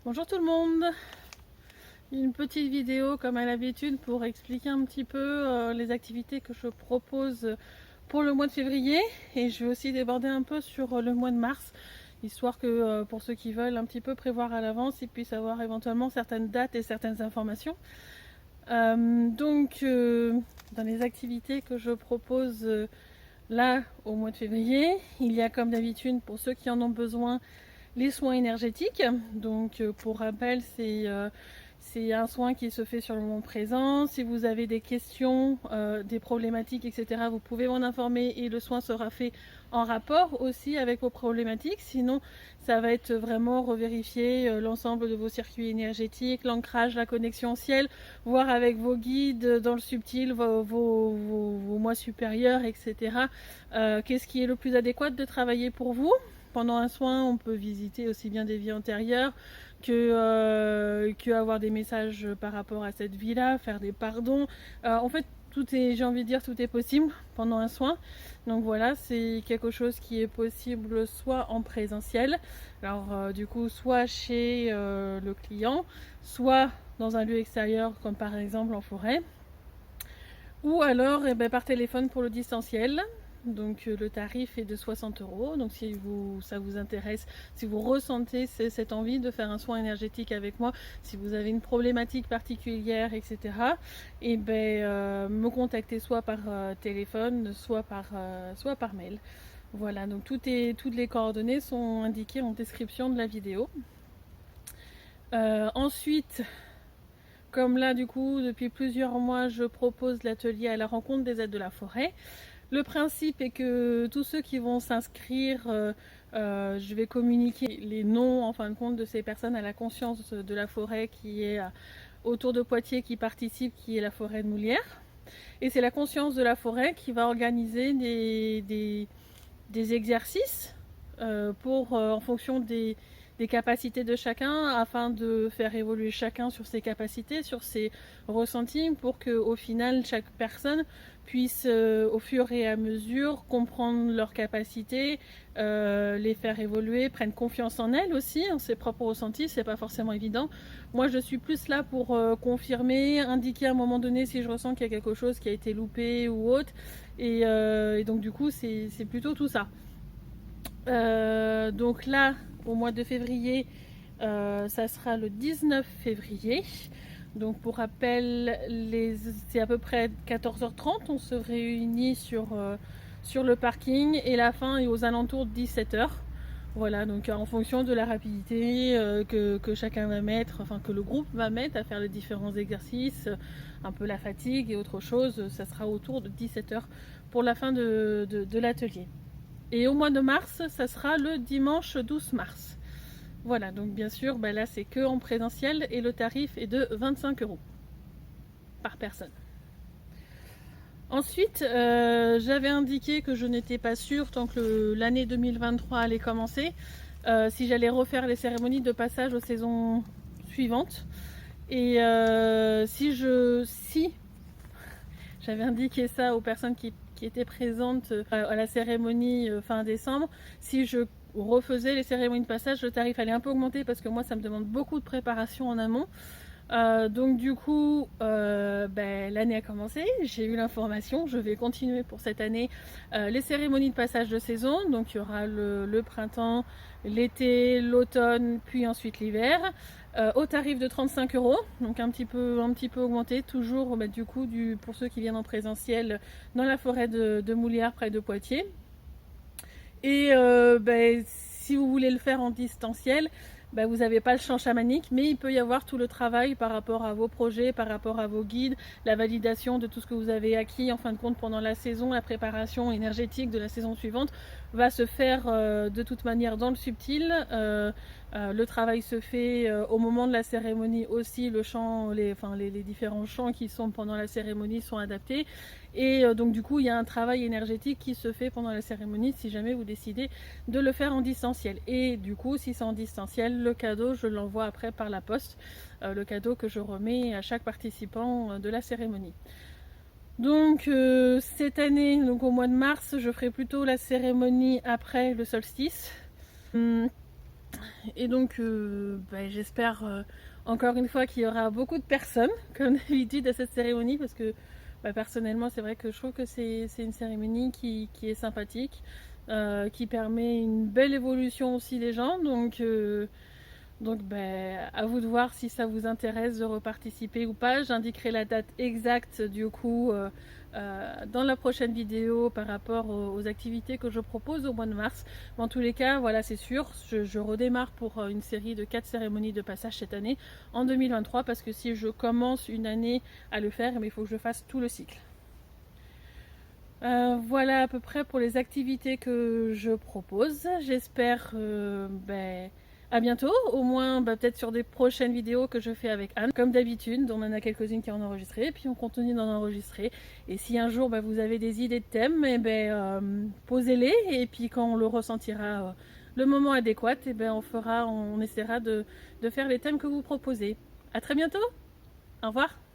Bonjour tout le monde, une petite vidéo comme à l'habitude pour expliquer un petit peu les activités que je propose pour le mois de février, et je vais aussi déborder un peu sur le mois de mars, histoire que pour ceux qui veulent un petit peu prévoir à l'avance, ils puissent avoir éventuellement certaines dates et certaines informations. Dans les activités que je propose là au mois de février, il y a comme d'habitude, pour ceux qui en ont besoin, les soins énergétiques. Pour rappel, c'est un soin qui se fait sur le moment présent. Si vous avez des questions, des problématiques, etc., vous pouvez m'en informer et le soin sera fait en rapport aussi avec vos problématiques. Sinon, ça va être vraiment revérifier l'ensemble de vos circuits énergétiques, l'ancrage, la connexion au ciel, voir avec vos guides dans le subtil, vos moi supérieurs, etc. Qu'est-ce qui est le plus adéquat de travailler pour vous. Pendant un soin, on peut visiter aussi bien des vies antérieures que avoir des messages par rapport à cette vie-là, faire des pardons. En fait, tout est, j'ai envie de dire, tout est possible pendant un soin. Donc voilà, c'est quelque chose qui est possible soit en présentiel, du coup, soit chez le client, soit dans un lieu extérieur, comme par exemple en forêt, ou alors par téléphone pour le distanciel. Le tarif est de 60 €. Donc si ça vous intéresse, si vous ressentez cette envie de faire un soin énergétique avec moi, si vous avez une problématique particulière, etc., me contacter soit par téléphone, soit par mail. Voilà, donc toutes les coordonnées sont indiquées en description de la vidéo. Ensuite, comme là du coup depuis plusieurs mois je propose l'atelier à la rencontre des êtres de la forêt. Le principe est que tous ceux qui vont s'inscrire, je vais communiquer les noms en fin de compte de ces personnes à la conscience de la forêt qui est autour de Poitiers qui participe, qui est la forêt de Moulières. Et c'est la conscience de la forêt qui va organiser des exercices en fonction des capacités de chacun, afin de faire évoluer chacun sur ses capacités, sur ses ressentis, pour que au final chaque personne puisse au fur et à mesure comprendre leurs capacités, les faire évoluer, prenne confiance en elles aussi, en ses propres ressentis. C'est pas forcément évident. Moi je suis plus là pour confirmer, indiquer à un moment donné si je ressens qu'il y a quelque chose qui a été loupé ou autre, et donc du coup c'est plutôt tout ça. Donc là, au mois de février, ça sera le 19 février. Donc pour rappel, c'est à peu près 14h30. On se réunit sur le parking et la fin est aux alentours de 17h. Voilà, donc en fonction de la rapidité que chacun va mettre, enfin que le groupe va mettre à faire les différents exercices, un peu la fatigue et autre chose, ça sera autour de 17h pour la fin de l'atelier. Et au mois de mars, ça sera le dimanche 12 mars. Voilà, donc bien sûr, là c'est que en présentiel et le tarif est de 25 € par personne. Ensuite, j'avais indiqué que je n'étais pas sûre, tant que l'année 2023 allait commencer, si j'allais refaire les cérémonies de passage aux saisons suivantes. Et si j'avais indiqué ça aux personnes qui étaient présentes à la cérémonie fin décembre, si je refaisais les cérémonies de passage, le tarif allait un peu augmenter parce que moi ça me demande beaucoup de préparation en amont. L'année a commencé, j'ai eu l'information, je vais continuer pour cette année les cérémonies de passage de saison. Donc il y aura le printemps, l'été, l'automne, puis ensuite l'hiver, au tarif de 35 €, donc un petit peu augmenté, toujours pour ceux qui viennent en présentiel dans la forêt de Moulières près de Poitiers. Et si vous voulez le faire en distanciel, vous n'avez pas le chant chamanique, mais il peut y avoir tout le travail par rapport à vos projets, par rapport à vos guides, la validation de tout ce que vous avez acquis en fin de compte pendant la saison, la préparation énergétique de la saison suivante va se faire de toute manière dans le subtil. Le travail se fait au moment de la cérémonie aussi, le chant, les différents chants qui sont pendant la cérémonie sont adaptés. Et donc du coup il y a un travail énergétique qui se fait pendant la cérémonie si jamais vous décidez de le faire en distanciel. Et du coup si c'est en distanciel, le cadeau je l'envoie après par la poste, le cadeau que je remets à chaque participant de la cérémonie. Donc cette année, donc au mois de mars, je ferai plutôt la cérémonie après le solstice. Et donc j'espère encore une fois qu'il y aura beaucoup de personnes, comme d'habitude, à cette cérémonie, parce que personnellement, c'est vrai que je trouve que c'est une cérémonie qui est sympathique, qui permet une belle évolution aussi des gens. Donc à vous de voir si ça vous intéresse de reparticiper ou pas. J'indiquerai la date exacte du coup dans la prochaine vidéo par rapport aux activités que je propose au mois de mars. Mais en tous les cas, voilà, c'est sûr, je redémarre pour une série de 4 cérémonies de passage cette année en 2023, parce que si je commence une année à le faire, il faut que je fasse tout le cycle. Voilà à peu près pour les activités que je propose. J'espère à bientôt, au moins peut-être sur des prochaines vidéos que je fais avec Anne. Comme d'habitude, on en a quelques-unes qui ont enregistré, et puis on continue d'en enregistrer. Et si un jour vous avez des idées de thèmes, posez-les, et puis quand on le ressentira le moment adéquat, on essaiera de faire les thèmes que vous proposez. À très bientôt, au revoir.